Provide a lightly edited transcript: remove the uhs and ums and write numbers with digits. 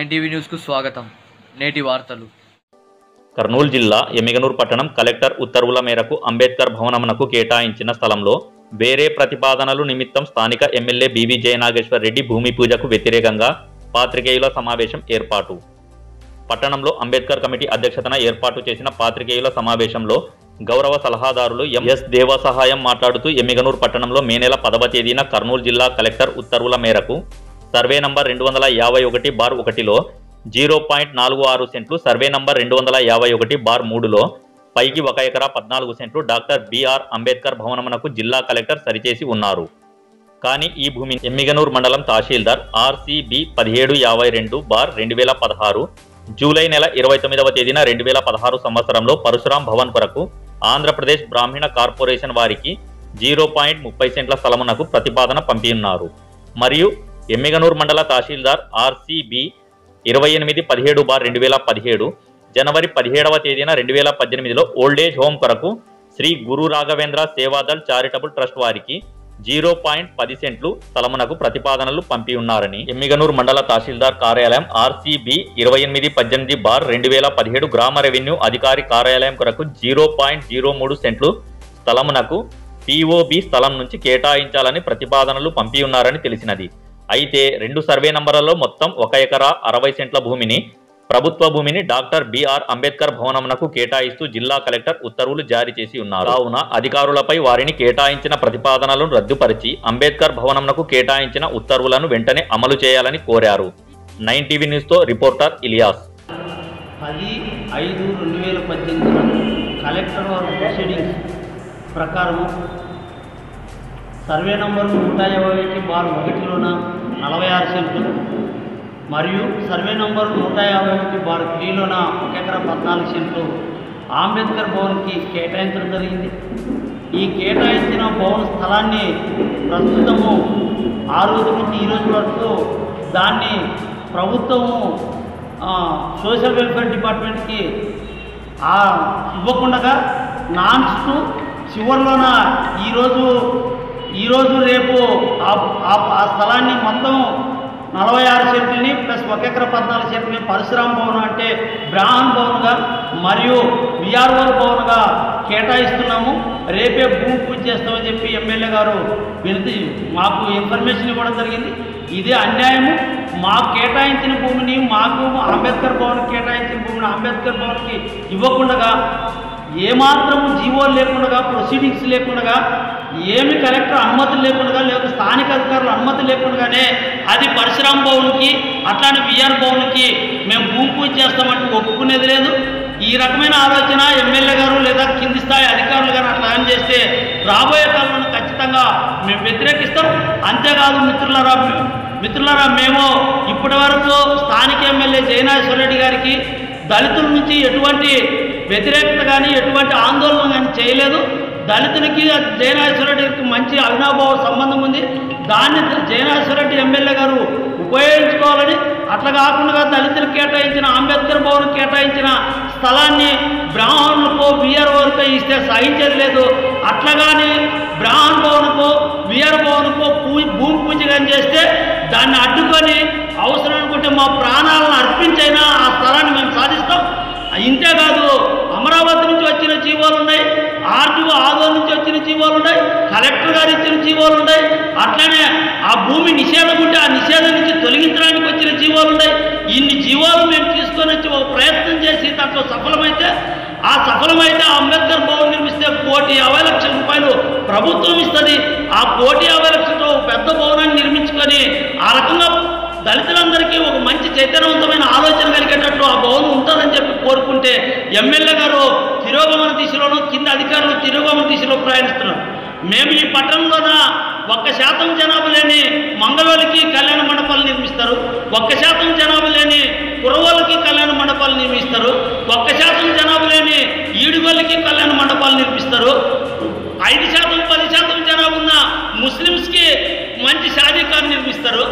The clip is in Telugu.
9 న్యూస్కు స్వాగతం. నేటి వార్తలు. కర్నూలు జిల్లా ఎమ్మిగనూరు పట్టణం కలెక్టర్ ఉత్తర్వుల మేరకు అంబేద్కర్ భవనమునకు కేటాయించిన స్థలంలో వేరే ప్రతిపాదనలు నిమిత్తం స్థానిక ఎమ్మెల్యే బీవీ జయనాగేశ్వర్ రెడ్డి భూమి పూజకు వ్యతిరేకంగా పాత్రికేయుల సమావేశం ఏర్పాటు. పట్టణంలో అంబేద్కర్ కమిటీ అధ్యక్షతన ఏర్పాటు చేసిన పాత్రికేయుల సమావేశంలో గౌరవ సలహాదారులు ఎస్ దేవసహాయం మాట్లాడుతూ ఎమ్మిగనూరు పట్టణంలో మే నెల 10వ తేదీన కర్నూలు జిల్లా కలెక్టర్ ఉత్తర్వుల మేరకు సర్వే నంబర్ 251/1లో 0.46 సెంట్లు, సర్వే నంబర్ 251/3లో పైకి 1 ఎకరా 14 సెంట్లు డాక్టర్ బిఆర్ అంబేద్కర్ భవనమునకు జిల్లా కలెక్టర్ సరిచేసి ఉన్నారు. కానీ ఈ భూమి ఎమ్మిగనూరు మండలం తహసీల్దార్ RCB 1752/2016 జూలై నెల 29వ తేదీన 2016 సంవత్సరంలో పరశురాం భవన్ కొరకు ఆంధ్రప్రదేశ్ బ్రాహ్మణ కార్పొరేషన్ వారికి 0.30 సెంట్ల స్థలమునకు ప్రతిపాదన పంపియున్నారు. మరియు ఎమ్మిగనూరు మండల తహసీల్దార్ RCB 2817/2017 జనవరి 17వ తేదీన 2018లో ఓల్డేజ్ హోమ్ కొరకు శ్రీ గురు రాఘవేంద్ర సేవాదల్ చారిటబుల్ ట్రస్ట్ వారికి 0.10 సెంట్లు స్థలమునకు ప్రతిపాదనలు పంపియున్నారని ఎమ్మిగనూరు మండల తహసీల్దార్ కార్యాలయం RCB 2818/2017 గ్రామ రెవెన్యూ అధికారి కార్యాలయం కొరకు 0.03 సెంట్లు స్థలమునకు POB స్థలం నుంచి కేటాయించాలని ప్రతిపాదనలు పంపియున్నారని తెలిసినది. అయితే 2 సర్వే నంబర్లలో మొత్తం 1 ఎకరా 60 సెంట్ల భూమిని ప్రభుత్వ భూమిని డాక్టర్ బిఆర్ అంబేద్కర్ భవనమునకు కేటాయిస్తూ జిల్లా కలెక్టర్ ఉత్తర్వులు జారీ చేసి ఉన్నారు. కావున అధికారులపై వారిని కేటాయించిన ప్రతిపాదనలను రద్దుపరిచి అంబేద్కర్ భవనమునకు కేటాయించిన ఉత్తర్వులను వెంటనే అమలు చేయాలని కోరారు. 9 టీవీ న్యూస్తో రిపోర్టర్ ఇలియాస్. 10/5/2018 కలెక్టర్ వారి ప్రొసీడింగ్స్ ప్రకారం సర్వే నంబరు 151/1లోన 46 సెంట్లు మరియు సర్వే నంబరు 151/3లోన 1 ఎకరా 14 సెంట్లు అంబేద్కర్ భవన్కి కేటాయించడం జరిగింది. ఈ కేటాయించిన భవన స్థలాన్ని ప్రస్తుతము ఆ రోజు నుంచి ఈ రోజు వరకు దాన్ని ప్రభుత్వము సోషల్ వెల్ఫేర్ డిపార్ట్మెంట్కి ఇవ్వకుండా నాన్స్ చివరిలోన ఈరోజు రేపు ఆ స్థలాన్ని మొత్తం 46 సెంట్లని ప్లస్ 1 ఎకరా 14 సెంట్లని పరశురాం భవన్ అంటే బ్రాహ్మణ్ భవన్గా మరియు విఆర్ఓ భవన్గా కేటాయిస్తున్నాము. రేపే భూమి పూజ చేస్తామని చెప్పి ఎమ్మెల్యే గారు మాకు ఇన్ఫర్మేషన్ ఇవ్వడం జరిగింది. ఇదే అన్యాయము. మాకు కేటాయించిన భూమిని మాకు అంబేద్కర్ భవన్ కేటాయించిన భూమిని అంబేద్కర్ భవన్కి ఇవ్వకుండా ఏమాత్రము జీవోలు లేకుండా ప్రొసీడింగ్స్ లేకుండా ఏమి కలెక్టర్ అనుమతి లేకుండా లేదా స్థానిక అధికారుల అనుమతి లేకుండానే అది పరశురాం భవన్కి అట్లానే విఆర్ భవన్కి మేము భూమి పూజ చేస్తామంటే ఒప్పుకునేది లేదు. ఈ రకమైన ఆలోచన ఎమ్మెల్యే గారు లేదా కింది స్థాయి అధికారులు గారు అట్లా చేస్తే రాబోయే కాలంలో ఖచ్చితంగా మేము వ్యతిరేకిస్తాం. అంతేకాదు మిత్రులారా మేము ఇప్పటి వరకు స్థానిక ఎమ్మెల్యే జయనాగేశ్వర రెడ్డి గారికి దళితుల నుంచి ఎటువంటి వ్యతిరేకత కానీ ఎటువంటి ఆందోళన కానీ చేయలేదు. దళితులకి జయనాగేశ్వర రెడ్డికి మంచి అవినాభావ సంబంధం ఉంది. దాన్ని జయనాగేశ్వర రెడ్డి ఎమ్మెల్యే గారు ఉపయోగించుకోవాలని, అట్లా కాకుండా దళితులకు కేటాయించిన అంబేద్కర్ భవన్ కేటాయించిన స్థలాన్ని బ్రాహ్మణులకు విఆర్ఓలకు ఇస్తే సహించేది లేదు. అట్లాగాని బ్రాహ్మణ భవన్కు విఆర్ భవన్కు భూమి పూజ కానీ చేస్తే దాన్ని అడ్డుకొని అవసరం అనుకుంటే మా ప్రాణాలను అర్పించైనా ఆ స్థలాన్ని మేము సాధిస్తాం. ఇంతేకాదు అమరావతి నుంచి వచ్చిన జీవోలు ఉన్నాయి, ఆర్టీఓ ఆదోళన నుంచి వచ్చిన జీవోలు ఉన్నాయి, కలెక్టర్ గారు ఇచ్చిన జీవోలు ఉన్నాయి. అట్లనే ఆ భూమి నిషేధం ఉంటే ఆ నిషేధం నుంచి తొలగించడానికి వచ్చిన జీవోలు ఉన్నాయి. ఇన్ని జీవోలు మేము తీసుకొని వచ్చి ఒక ప్రయత్నం చేసి దాంట్లో సఫలమైతే అంబేద్కర్ భవన్ నిర్మిస్తే 1,50,00,000 రూపాయలు ప్రభుత్వం ఇస్తుంది. ఆ 1,50,00,000తో పెద్ద భవనాన్ని నిర్మించుకొని ఆ రకంగా దళితులందరికీ ఒక మంచి చైతన్యవంతమైన ఆలోచన కలిగేటట్లు ఆ భవనం ఉంటుందని చెప్పి కోరుకుంటే ఎమ్మెల్యే గారు తిరోగమన దిశలోనూ కింద అధికారులు తిరోగమన దిశలో ప్రయాణిస్తున్నారు. మేము ఈ పట్టణంలోన 1% జనాభా లేని మంగళోళ్ళకి కళ్యాణ మండపాలు నిర్మిస్తారు, 1% జనాభా లేని కురవోళ్ళకి కళ్యాణ మండపాలు నిర్మిస్తారు, 1% జనాభా లేని ఈడుగోళ్ళకి కళ్యాణ మండపాలు నిర్మిస్తారు, 5% 10% జనాభా ఉన్న ముస్లిమ్స్కి మంచి షాదీ కారు నిర్మిస్తారు.